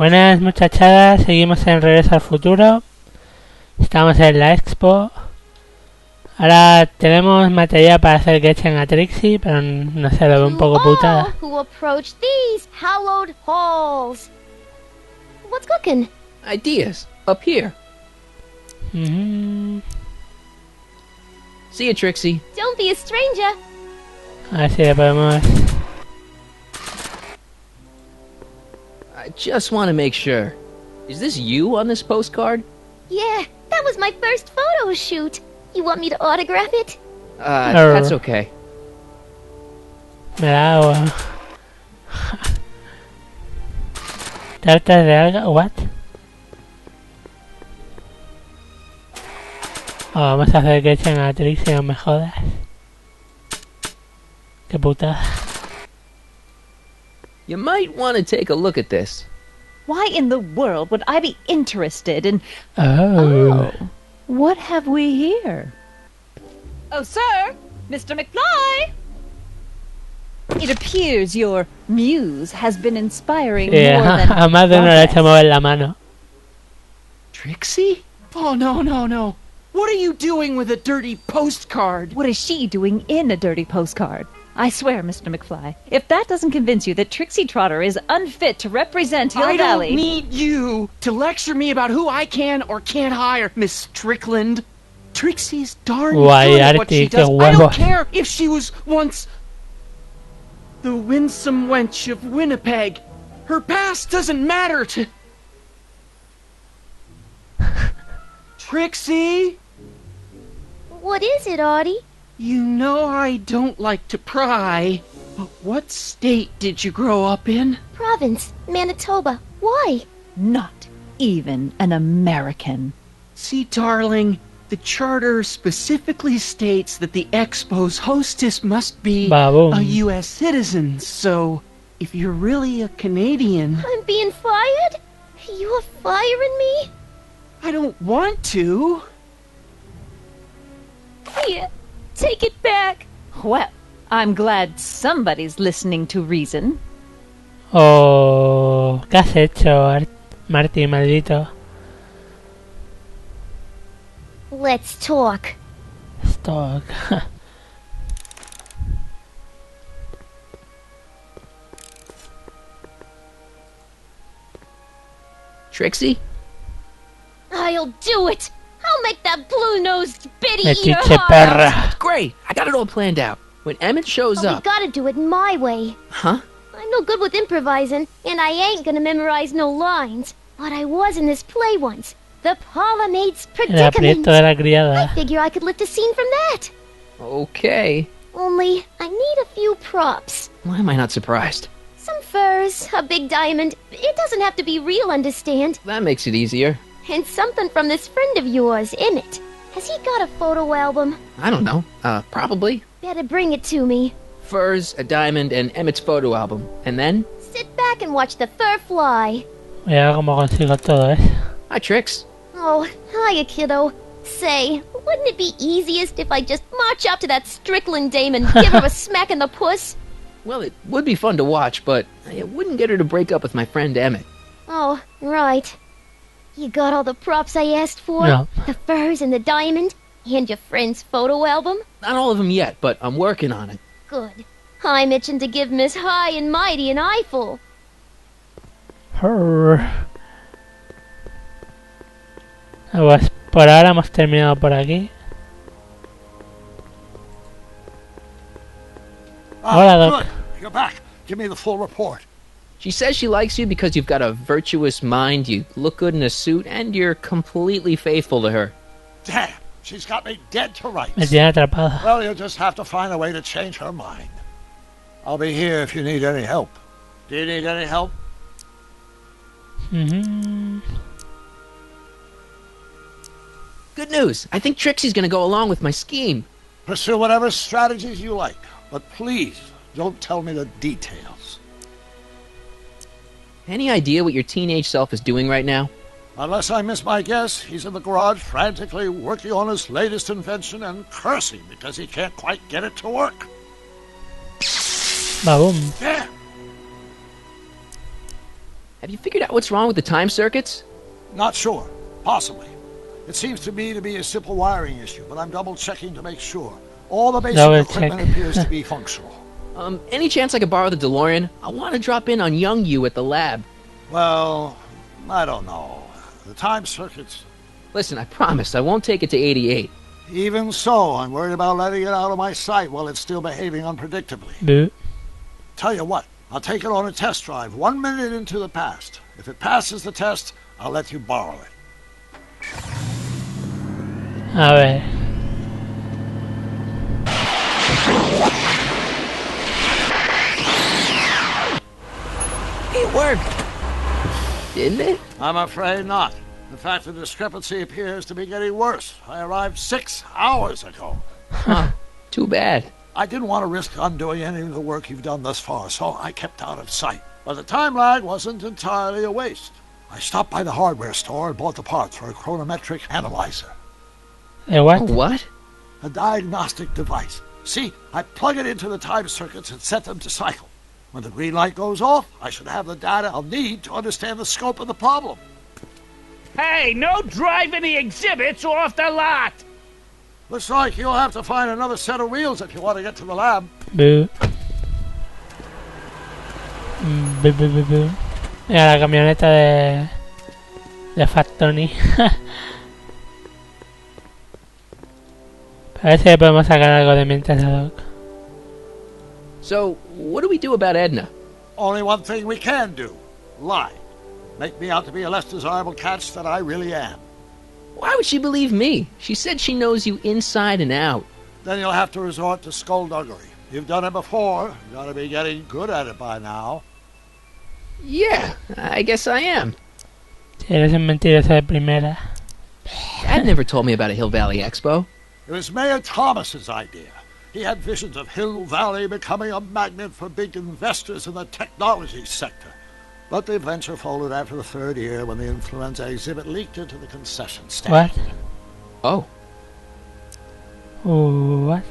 Buenas muchachadas, seguimos en Regreso al Futuro. Estamos en la expo. Ahora tenemos material para hacer que echen a Trixie, pero no sé, lo veo un poco putada. Who approach these hallowed halls? What's cooking? Ideas, up here. See you, Trixie. Don't be a stranger. A ver si le podemos... I just want to make sure. Is this you on this postcard? Yeah, that was my first photo shoot. You want me to autograph it? That's okay. Me da agua. ¿Tartas de alga? What? Oh, vamos a hacer que echen a Trixie, no me jodas. Qué putada. You might want to take a look at this. Why in the world would I be interested in... Oh. What have we here? Oh, sir! Mr. McFly! It appears your muse has been inspiring more than... A más de uno le ha hecho mover la mano. Trixie? Oh, no. What are you doing with a dirty postcard? What is she doing in a dirty postcard? I swear, Mr. McFly, if that doesn't convince you that Trixie Trotter is unfit to represent Hill Valley... I don't need you to lecture me about who I can or can't hire, Miss Strickland. Trixie's darn good at what she does. I don't care if she was once the winsome wench of Winnipeg. Her past doesn't matter to... Trixie? What is it, Audie? You know I don't like to pry, but what state did you grow up in? Province, Manitoba. Why? Not even an American. See, darling, the charter specifically states that the Expo's hostess must be a U.S. citizen, so if you're really a Canadian... I'm being fired? You're firing me? I don't want to. Here, take it back. Well, I'm glad somebody's listening to reason. Oh, ¿qué has hecho, Marty, maldito? Let's talk. Talk. Trixie? I'll do it. I'll make that blue-nosed bitty eat her Metiche heart perra. out. Great, I got it all planned out. When Emmet shows But up... we gotta do it my way. Huh? I'm no good with improvising, and I ain't gonna memorize no lines. But I was in this play once. The Parlor Maid's El Predicament. aprieto de la I criada. figure I could lift a scene from that. Okay. Only, I need a few props. Why am I not surprised? Some furs, a big diamond. It doesn't have to be real, understand? That makes it easier. And something from this friend of yours, Emmet. Has he got a photo album? I don't know. Probably. Better bring it to me. Furs, a diamond, and Emmet's photo album. And then? Sit back and watch the fur fly. Voy a ver cómo consigo todo, Hi, Trix. Oh, hiya, kiddo. Say, wouldn't it be easiest if I just march up to that Strickland dame and give her a smack in the puss? Well, it would be fun to watch, but it wouldn't get her to break up with my friend Emmet. Oh, right. You got all the props I asked for? No. The furs and the diamond? And your friend's photo album? Not all of them yet, but I'm working on it. Good. I'm itching to give Miss High and Mighty an eyeful. Pues por ahora hemos terminado por aquí. Hola, Doc. Good. You're back. Give me the full report. She says she likes you because you've got a virtuous mind, you look good in a suit, and you're completely faithful to her. Damn, she's got me dead to rights. Me tiene atrapado. Well, you'll just have to find a way to change her mind. I'll be here if you need any help. Do you need any help? Good news! I think Trixie's gonna go along with my scheme. Pursue whatever strategies you like, but please don't tell me the details. Any idea what your teenage self is doing right now? Unless I miss my guess, he's in the garage frantically working on his latest invention and cursing because he can't quite get it to work. Baboom. Damn! Have you figured out what's wrong with the time circuits? Not sure. Possibly. It seems to me to be a simple wiring issue, but I'm double-checking to make sure. All the basic equipment appears to be functional. Any chance I could borrow the DeLorean? I want to drop in on young you at the lab. Well, I don't know. The time circuits... Listen, I promise I won't take it to 88. Even so, I'm worried about letting it out of my sight while it's still behaving unpredictably. Boo. Tell you what, I'll take it on a test drive 1 minute into the past. If it passes the test, I'll let you borrow it. A ver. It worked. Didn't it? I'm afraid not. In fact, the discrepancy appears to be getting worse. I arrived 6 hours ago. Huh. Too bad. I didn't want to risk undoing any of the work you've done thus far, so I kept out of sight. But the time lag wasn't entirely a waste. I stopped by the hardware store and bought the parts for a chronometric analyzer. A what? What? A diagnostic device. See, I plug it into the time circuits and set them to cycle. When the green light goes off, I should have the data I'll need to understand the scope of the problem. Hey, no driving the exhibits off the lot! Looks like you'll have to find another set of wheels if you want to get to the lab. Boo. Boo, boo, boo, boo. Mira la camioneta de Fat Tony. Parece que podemos sacar algo de mientras la Doc. So, what do we do about Edna? Only one thing we can do. Lie. Make me out to be a less desirable catch than I really am. Why would she believe me? She said she knows you inside and out. Then you'll have to resort to skullduggery. You've done it before. You gotta be getting good at it by now. Yeah, I guess I am. Si eres un mentiroso de primera. Dad never told me about a Hill Valley Expo. It was Mayor Thomas's idea. He had visions of Hill Valley becoming a magnet for big investors in the technology sector. But the venture folded after the third year when the influenza exhibit leaked into the concession stand. What? Oh. What?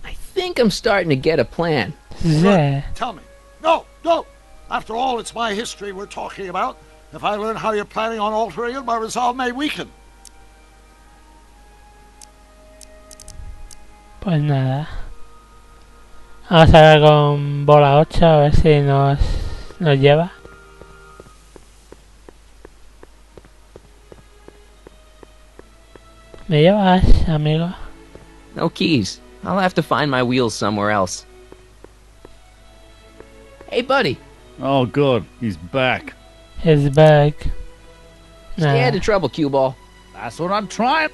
I think I'm starting to get a plan. Yeah. Tell me. No, no. After all, it's my history we're talking about. If I learn how you're planning on altering it, my resolve may weaken. Pues nada. Vamos a ver con bola 8 a ver si nos lleva. ¿Me llevas, amigo? No keys. I'll have to find my wheels somewhere else. Hey, buddy. Oh, good. He's back. He's back. Stay out of trouble, cue ball. That's what I'm trying.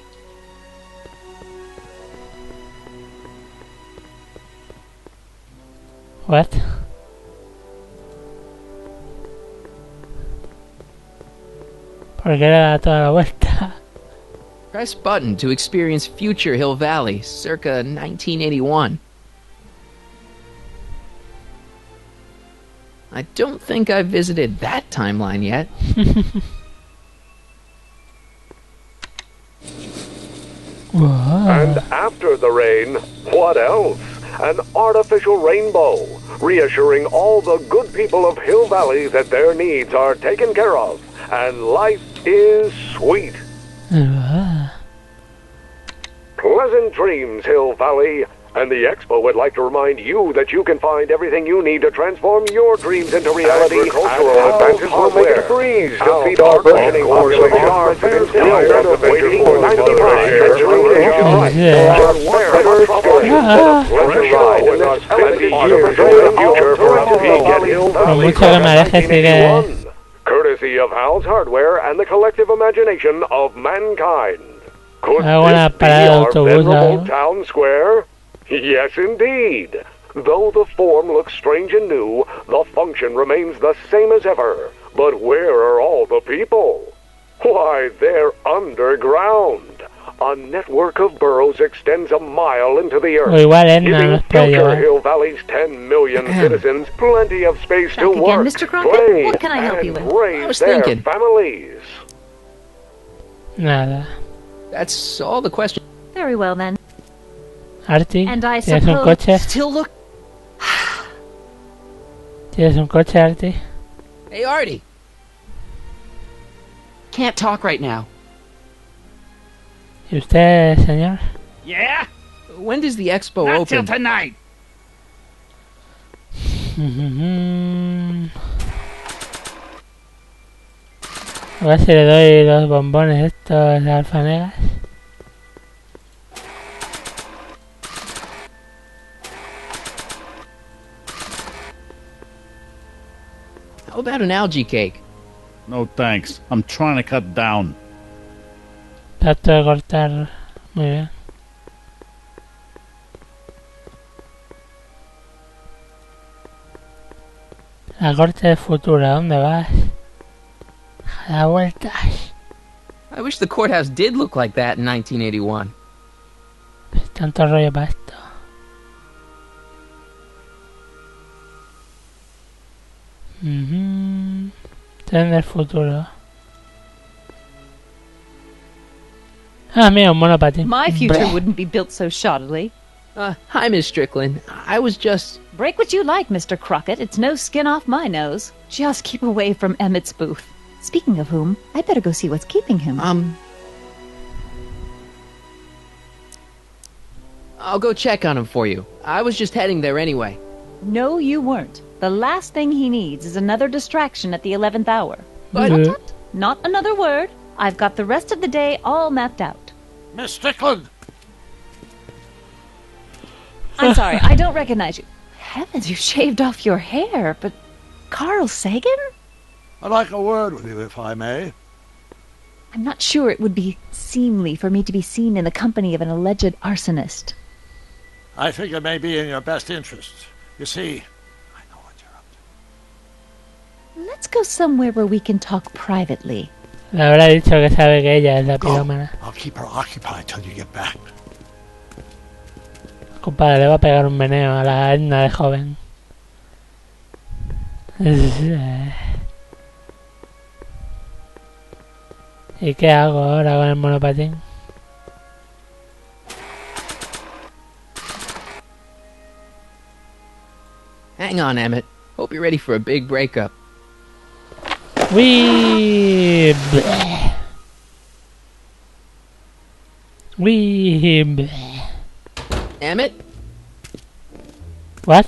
What? ¿Por qué le da toda la vuelta? Press button to experience future Hill Valley, circa 1981. I don't think I've visited that timeline yet. And after the rain, what else? An artificial rainbow, reassuring all the good people of Hill Valley that their needs are taken care of, and life is sweet. Pleasant dreams, Hill Valley. And the Expo would like to remind you that you can find everything you need to transform your dreams into reality. Agricultural advances will make it a breeze to feed our burgeoning population. Our fans tired of waiting for 95 century courtesy of Hal's Hardware and the collective imagination of mankind. Could this be our venerable town square? Yes, indeed. Though the form looks strange and new, the function remains the same as ever. But where are all the people? Why, they're underground. A network of burrows extends a mile into the earth, giving future Hill Valley's 10 million citizens plenty of space to work, Mr. Crockett? play, What can I help you and with? raise their families. Nada. That's all the questions. Very well then. Artie, And I ¿tienes un suppose coche? still look. ¿Tienes un coche, Artie? Hey, Artie. Can't talk right now. ¿Y usted, señor? Yeah? When does the expo Not till open? tonight. A ver si le doy los bombones estos alfanegas. How about an algae cake? No thanks. I'm trying to cut down. Trato de cortar. Muy bien. La corte de futuro, ¿a dónde vas? A dar vueltas. I wish the courthouse did look like that in 1981. Tanto rollo para esto. Tren del futuro. Ah, mira, un monopatín. My future wouldn't be built so shoddily. Hi, Miss Strickland. I was just... Break what you like, Mr. Crockett. It's no skin off my nose. Just keep away from Emmett's booth. Speaking of whom, I'd better go see what's keeping him. I'll go check on him for you. I was just heading there anyway. No, you weren't. The last thing he needs is another distraction at the 11th hour. But... What? Not another word. I've got the rest of the day all mapped out. Miss Strickland! I'm sorry, I don't recognize you. Heavens, you shaved off your hair, but... Carl Sagan? I'd like a word with you, if I may. I'm not sure it would be seemly for me to be seen in the company of an alleged arsonist. I think it may be in your best interests. You see, I know what you're up to. Let's go somewhere where we can talk privately. Le habrá dicho que sabe que ella es la Go. pirómana. I'll keep her occupied till you get back. Compadre, le va a pegar un meneo a la Edna de joven. ¿Y qué hago ahora con el monopatín? Hang on, Emmet. Hope you're ready for a big breakup. Wee. Bleh. Wee. Bleh. Emmet? What?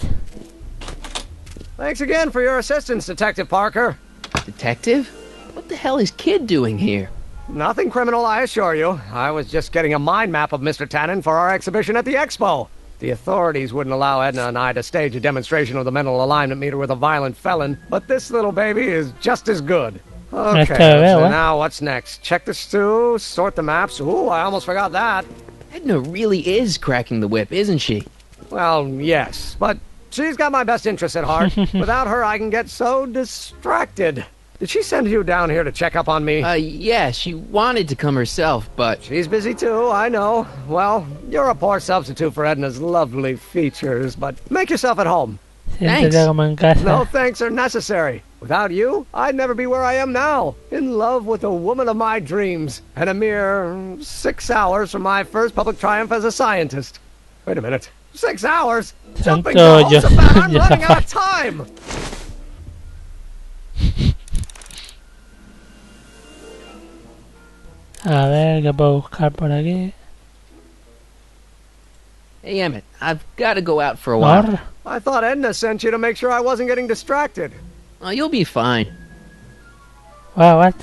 Thanks again for your assistance, Detective Parker. Detective? What the hell is Kid doing here? Nothing criminal, I assure you. I was just getting a mind map of Mr. Tannen for our exhibition at the expo. The authorities wouldn't allow Edna and I to stage a demonstration of the mental alignment meter with a violent felon, but this little baby is just as good. Okay, so now what's next? Check the stew, sort the maps. Ooh, I almost forgot that. Edna really is cracking the whip, isn't she? Well, yes, but she's got my best interests at heart. Without her, I can get so distracted. Did she send you down here to check up on me? Yeah, she wanted to come herself, but... She's busy too, I know. Well, you're a poor substitute for Edna's lovely features, but make yourself at home. Thanks. No thanks are necessary. Without you, I'd never be where I am now. In love with the woman of my dreams. And a mere 6 hours from my first public triumph as a scientist. Wait a minute. 6 hours? Jumping Jehoshaphat, I'm running out of time! A ver, ¿qué puedo buscar por aquí? Hey, Emmet, I've got to go out for a while. I thought Edna sent you to make sure I wasn't getting distracted. Oh, you'll be fine. Wow, what?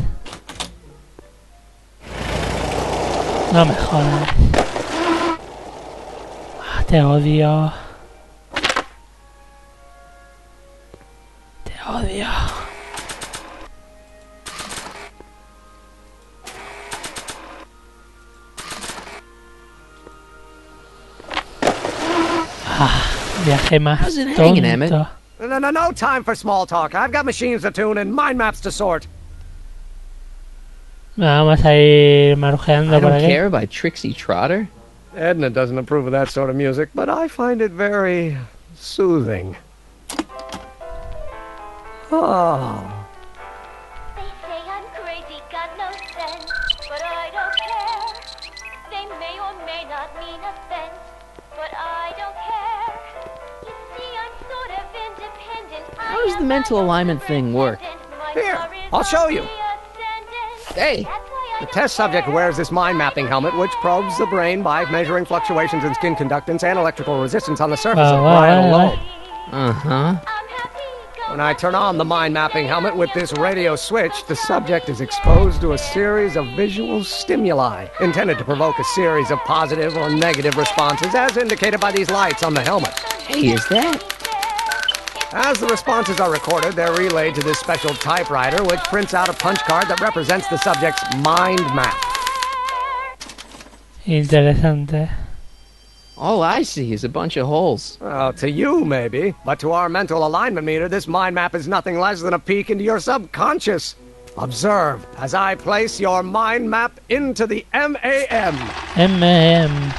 No me jodas. Te odio. Te odio. Viaje más How's it hanging, Emmet? tonto. No time for small talk. I've got machines to tune and mind maps to sort. Vamos a ir marujeando I por Don't aquí. Care by Trixie Trotter? Edna doesn't approve of that sort of music, but I find it very soothing. Oh. They say I'm crazy, got no sense, but I don't care. They may or may not mean offense, but I don't care. You see, I'm sort of independent. How does the mental alignment thing work? Here, I'll show you. Hey! The test subject wears this mind-mapping helmet, which probes the brain by measuring fluctuations in skin conductance and electrical resistance on the surface of the parietal lobe. Uh-huh. When I turn on the mind-mapping helmet with this radio switch, the subject is exposed to a series of visual stimuli, intended to provoke a series of positive or negative responses, as indicated by these lights on the helmet. Hey, is that... As the responses are recorded, they're relayed to this special typewriter, which prints out a punch card that represents the subject's mind map. Interesante. All I see is a bunch of holes. Well, to you, maybe. But to our mental alignment meter, this mind map is nothing less than a peek into your subconscious. Observe as I place your mind map into the MAM. MAM.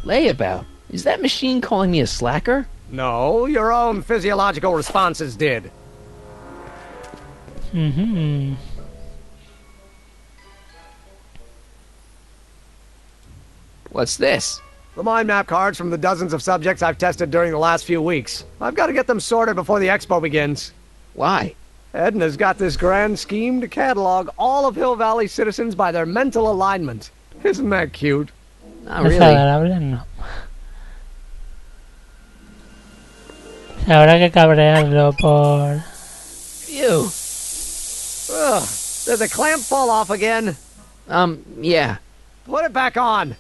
Layabout. Is that machine calling me a slacker? No, your own physiological responses did. Mm-hmm. What's this? The mind map cards from the dozens of subjects I've tested during the last few weeks. I've got to get them sorted before the expo begins. Why? Edna's got this grand scheme to catalog all of Hill Valley citizens by their mental alignment. Isn't that cute? Not really. Desagradable, no. Habrá que cabrearlo por... Ew. Ugh. Did the clamp fall off again? Yeah. Put it back on.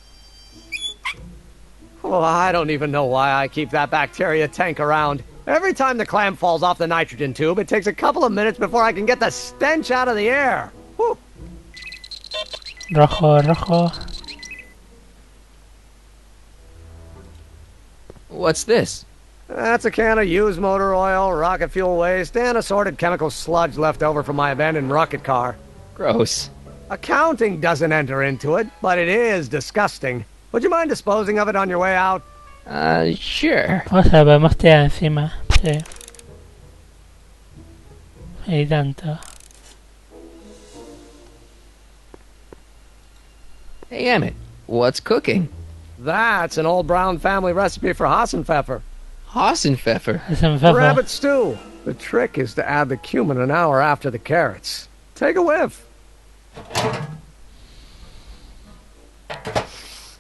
Oh, I don't even know why I keep that bacteria tank around. Every time the clamp falls off the nitrogen tube, it takes a couple of minutes before I can get the stench out of the air. Whew. Rojo, rojo. What's this? That's a can of used motor oil, rocket fuel waste, and assorted chemical sludge left over from my abandoned rocket car. Gross. Accounting doesn't enter into it, but it is disgusting. Would you mind disposing of it on your way out? Sure. O sea, podemos tirar encima. Sí. Y tanto. Hey, Emmet. What's cooking? That's an old Brown family recipe for Hassenpfeffer. Hassenpfeffer. Rabbit stew. The trick is to add the cumin an hour after the carrots. Take a whiff.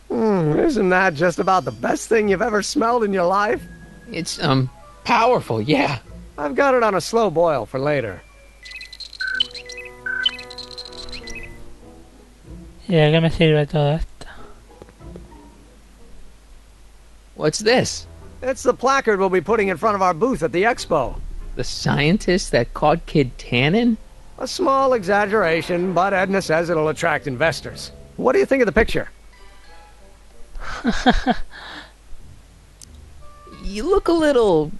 Isn't that just about the best thing you've ever smelled in your life? It's, powerful, yeah. I've got it on a slow boil for later. ¿Y de qué me sirve todo esto? What's this? It's the placard we'll be putting in front of our booth at the expo. The scientist that caught Kid Tannen? A small exaggeration, but Edna says it'll attract investors. What do you think of the picture? You look a little...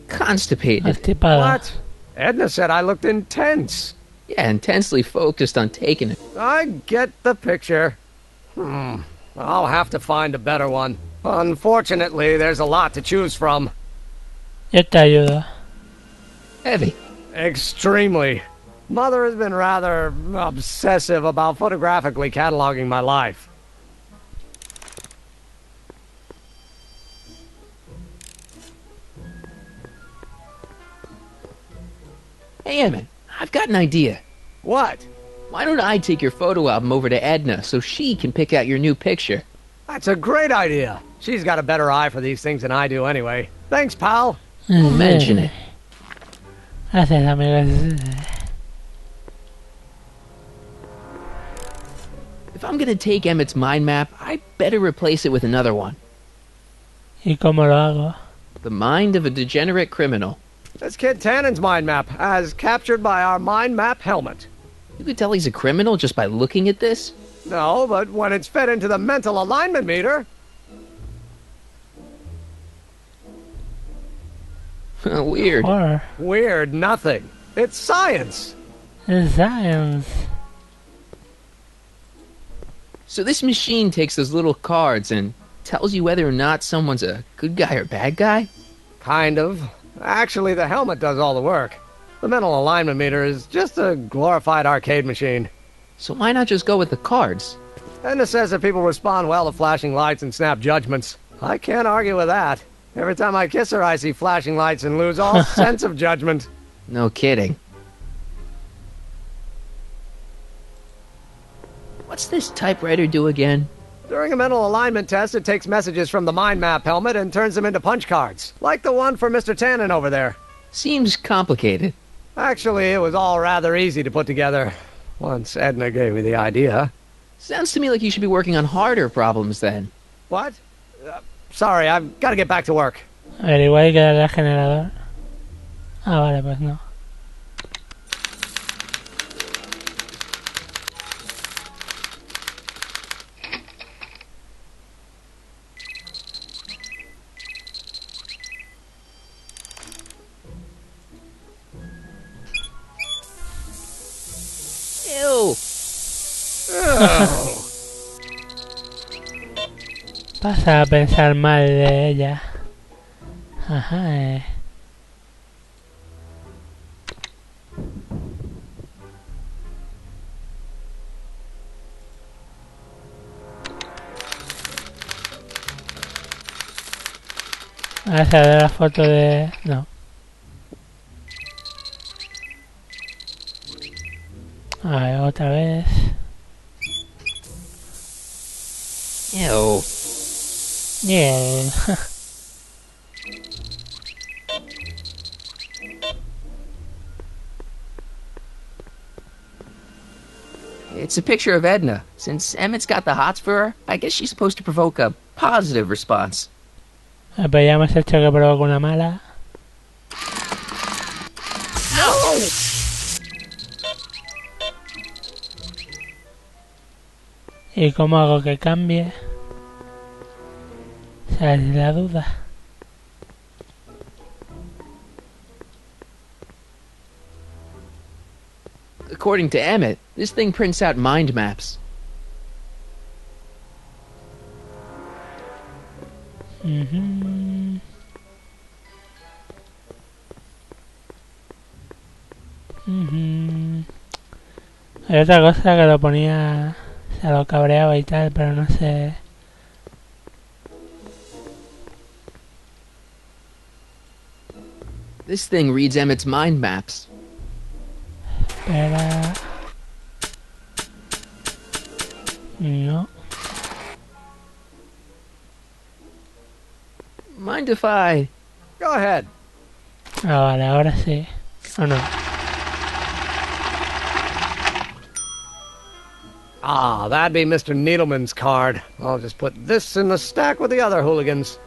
constipated. What? Edna said I looked intense. Yeah, intensely focused on taking it. I get the picture. I'll have to find a better one. Unfortunately, there's a lot to choose from. Yo te ayudo. Heavy. Extremely. Mother has been rather obsessive about photographically cataloging my life. Hey, Emmet, I've got an idea. What? Why don't I take your photo album over to Edna so she can pick out your new picture? That's a great idea. She's got a better eye for these things than I do anyway. Thanks, pal. Don't mention it. Gracias, amigos. If I'm gonna take Emmett's mind map, I better replace it with another one. ¿Y cómo lo hago? The mind of a degenerate criminal. That's Kid Tannen's mind map, as captured by our mind map helmet. You could tell he's a criminal just by looking at this? No, but when it's fed into the mental alignment meter... Weird. Or Weird nothing. It's science. it's science. So this machine takes those little cards and tells you whether or not someone's a good guy or bad guy? Kind of. Actually, the helmet does all the work. The mental alignment meter is just a glorified arcade machine. So why not just go with the cards? Edna says that people respond well to flashing lights and snap judgments. I can't argue with that. Every time I kiss her, I see flashing lights and lose all sense of judgment. No kidding. What's this typewriter do again? During a mental alignment test, it takes messages from the mind map helmet and turns them into punch cards, like the one for Mr. Tannen over there. Seems complicated. Actually, it was all rather easy to put together, once Edna gave me the idea. Sounds to me like you should be working on harder problems then. What? Sorry, I've got to get back to work. A ver, igual hay que darle al generador. Ah, vale, pues no. Ew. Pasa a pensar mal de ella. Ajá. Ahora se ve la foto de... No. A ver, otra vez. Ew. Yeah. It's a picture of Edna. Since Emmet's got the hots for her, I guess she's supposed to provoke a positive response. Pero ya hemos hecho que provoque una mala. No! ¿Y cómo hago que cambie? Esa es la duda. According to Emmet, this thing prints out mind maps. Hay otra cosa que lo ponía, se lo cabreaba y tal, pero no sé. This thing reads Emmet's mind maps. Espera. No. Mind if I... Go ahead. Ah, vale, ahora sí. ¿O no? Ah, that'd be Mr. Needleman's card. I'll just put this in the stack with the other hooligans.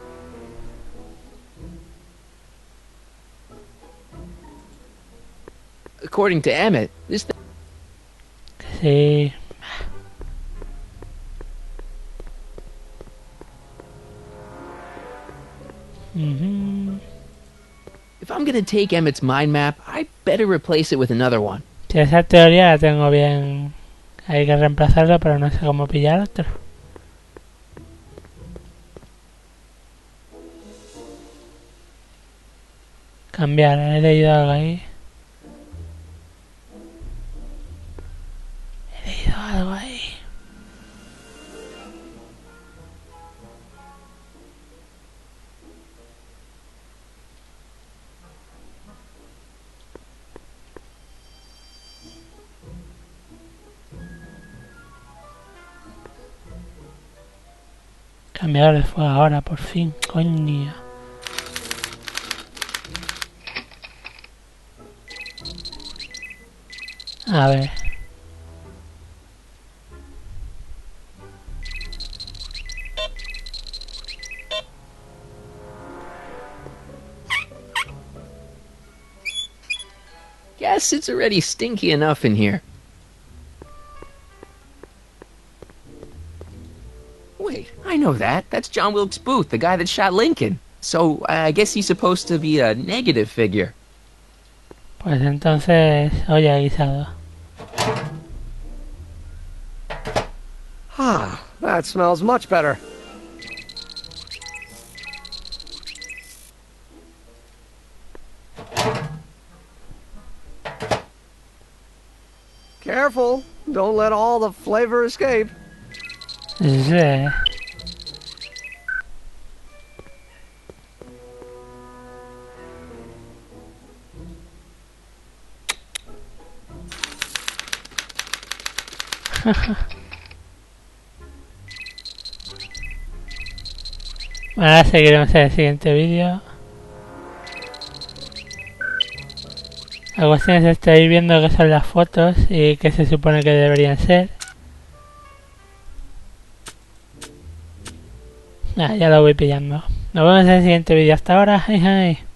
According to Emmet, this thing... Sí. If I'm gonna take Emmet's mind map, I better replace it with another one. Si esa teoría la tengo bien. Hay que reemplazarla, pero no sé cómo pillar otro. Cambiar, he leído algo ahí. He leído algo ahí. Cambiador de fuego ahora, por fin, coño. A ver. Guess it's already stinky enough in here. Wait, I know that. That's John Wilkes Booth, the guy that shot Lincoln. So, I guess he's supposed to be a negative figure. Pues entonces, olla guisado. Ah, that smells much better. Careful, don't let all the flavor escape. Sí. Ahora seguiremos en el siguiente vídeo. La cuestión es estoy viendo qué son las fotos y qué se supone que deberían ser. Ya lo voy pillando. Nos vemos en el siguiente vídeo. Hasta ahora. Hey, hey.